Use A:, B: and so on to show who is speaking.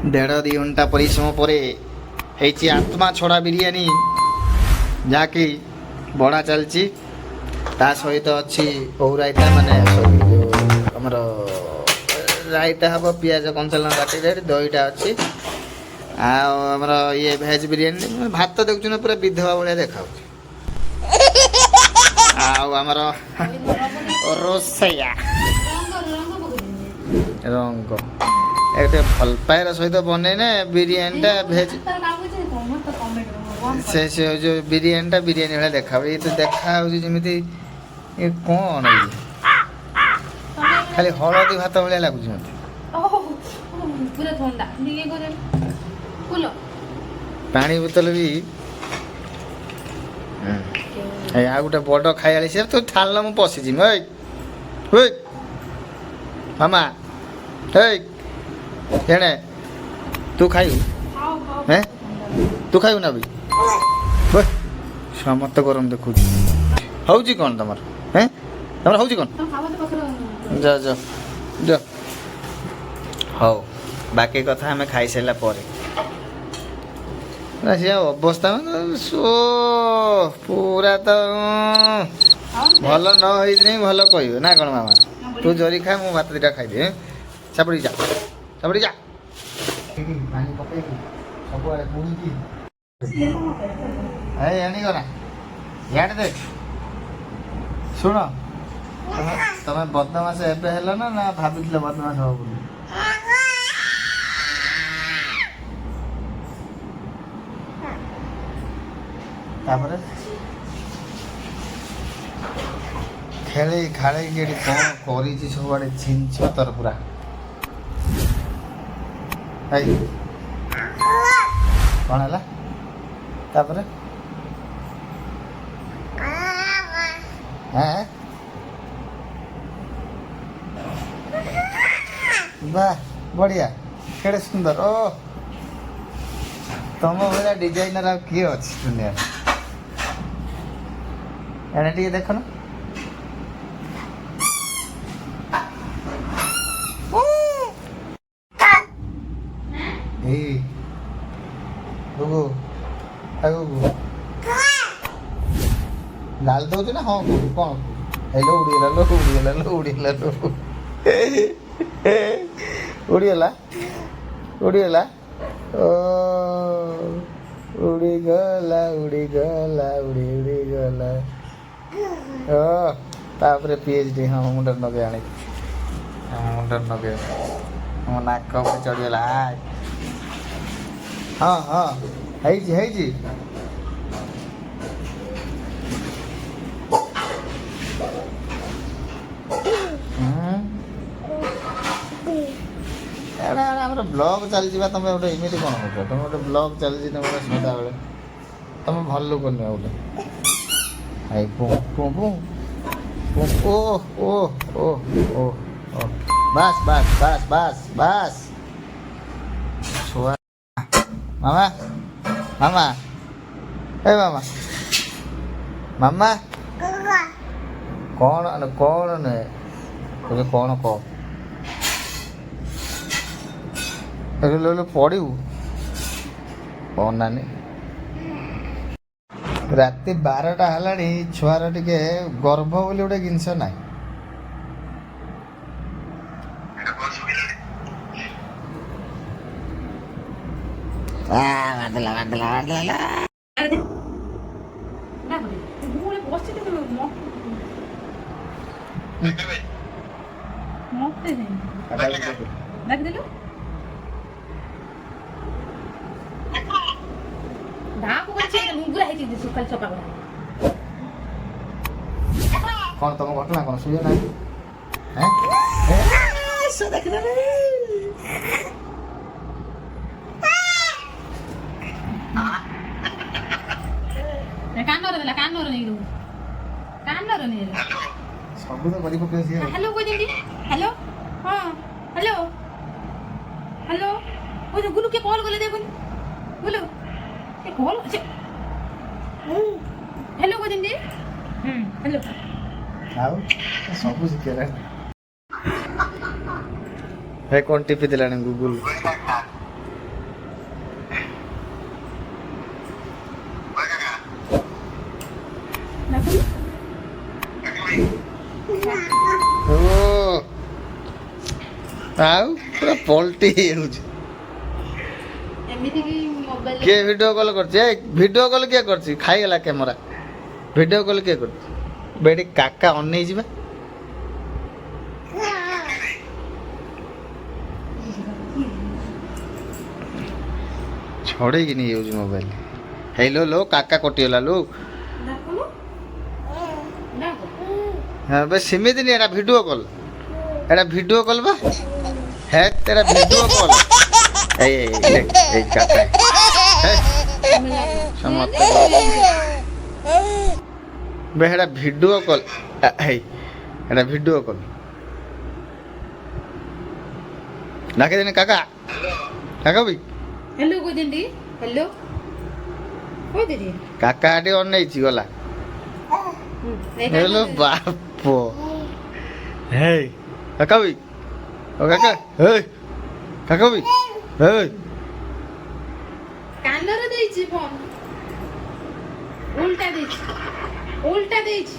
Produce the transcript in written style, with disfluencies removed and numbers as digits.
A: देढ़ दि घंटा परिश्रम पर आत्मा छड़ा बिरियानी जहाँकि बड़ा चलची ता सहित अच्छी ओउ रायता माने हमर रायता हम पियाज कंचा लଙ୍କା काटी दहीटा अच्छी आमर ये भेज बिरियानी भात देखुन पूरा विधवा भाया देखा आमर रोसैया रंग एक भल पायर सहित बनईने बिरियानीटा भेज से जो बिरियानीटा बिरियानी भाई देखा ये तो देखा जमी ये कौन खाली हलदी भात भाया लगुच पानी बोतल भी आ गोटे बड़ खाई सी तू ठाल मु पशिजी मामा एणे तू खाई हैं तू खाइबु ना भी समस्त गरम देखु हूँ कौन तुम हैं तुम हूँ कौन जा जा जा हौ बाकी कथा आम खाई सारा पर सी अवस्था सो पूरा तो भल न हो भल कह ना कौन मामा तू जरी खा मु भात दुटा खाई चापड़ी जा चापड़ी जा याद देख शुण तुम बदमाश एवं ना ना भाभी बदमाश हम बोली तापर खेली खाली कौन कर सब छिंच तर पूरा कौन है तापर हाँ वाह बढ़िया केड़े सुंदर ओ तुम भाया डिजाइनर आ किए अच्छी दुनिया एने टी देख ना लाल दौच ना हाँ कौन हेलो उड़ीगला लो उड़ीगला लो उड़ीगला लो उड़ीगला उड़ीगला ओ उड़ीगला उड़ीगला उड़ी उड़ीगला ओ तापर पीएचडी हाँ मुंडर नगे आने मुंडर नगे मो नाक पे चढ़ीगला हाँ हाँ है जी ब्लॉग चलती तुम गोटे इमिटी कौन कर तुम गोटे ब्लॉग चलती तुम सदा बेले तुम भल लोक नुह गोटे आई पु पु पु ओ ओ ओ ओ बस बस बस बस बस छुआ मामा मामा ए मामा मामा कौन कौन नुहे तुझे कौन कह पड़ू कौन राति 12टा है छुआर टे गर्भ बोली गोटे जिनस ना कौन तुम घटना कौन सुझे ना सब तो बड़ी पके सी हेलो कोई दीदी हेलो हां हेलो हेलो ओ जो गुलू के कॉल करले देखो गुलू के कॉल अच्छा हेलो कोई दीदी हेलो आओ सब शिखेला हे कौन टीपी दिलानी गूगल ଓ ଆଉ ପୁରା ପଲ୍ଟି ହେଇଯାଉଛି।
B: ଏମିତି କି ମୋବାଇଲ
A: କିଏ ଭିଡ଼ିଓ କଲ୍ କରୁଛି? ଏ ଭିଡ଼ିଓ କଲ୍ କିଏ କରୁଛି? ଖାଇଗଲା କ୍ୟାମେରା। ଭିଡ଼ିଓ କଲ୍ କିଏ କରୁଛି? ବେଟି କାକା ଅନେଇ ଯିବା। ଛଡ଼େଇକି ନେଇଯାଉଛି ମୋବାଇଲ। ହେଇଲୋ ଲୋ କାକା କଟିଗଲା ଲୋ।
B: ଡାକୁନୁ ଡାକ
A: ହଁ ବେ ସେମିତି ନି, ଏଟା ଭିଡ଼ିଓ କଲ୍। ଏଟା ଭିଡ଼ିଓ କଲ୍ ବା। ହେ ତେରା ଭିଡ଼ିଓ କଲ୍। ଏଇ କାକା
B: ତମେ ଜାଣିନ
A: ସମସ୍ତେ ବେ ହେଟା ଭିଡ଼ିଓ କଲ୍। ହେଇ ଏଟା ଭିଡ଼ିଓ କଲ୍। ଡାକିଦେନି କାକା। କାକା ବି
B: ହ୍ୟାଲୋ କହିଦେନି ହ୍ୟାଲୋ କହିଦେନି
A: କାକା ଟିକେ ଅନେଇଛି ଗଲା। ହେଲୋ ବାପ। ହେଇ କାକା ବି। ଓ କାକା ହେଇ କାକା ବି ହେଇ
B: କାନରେ ଦେଇଛି ଫୋନ ଉଲ୍ଟା ଦେଇଛି ଉଲ୍ଟା ଦେଇଛି।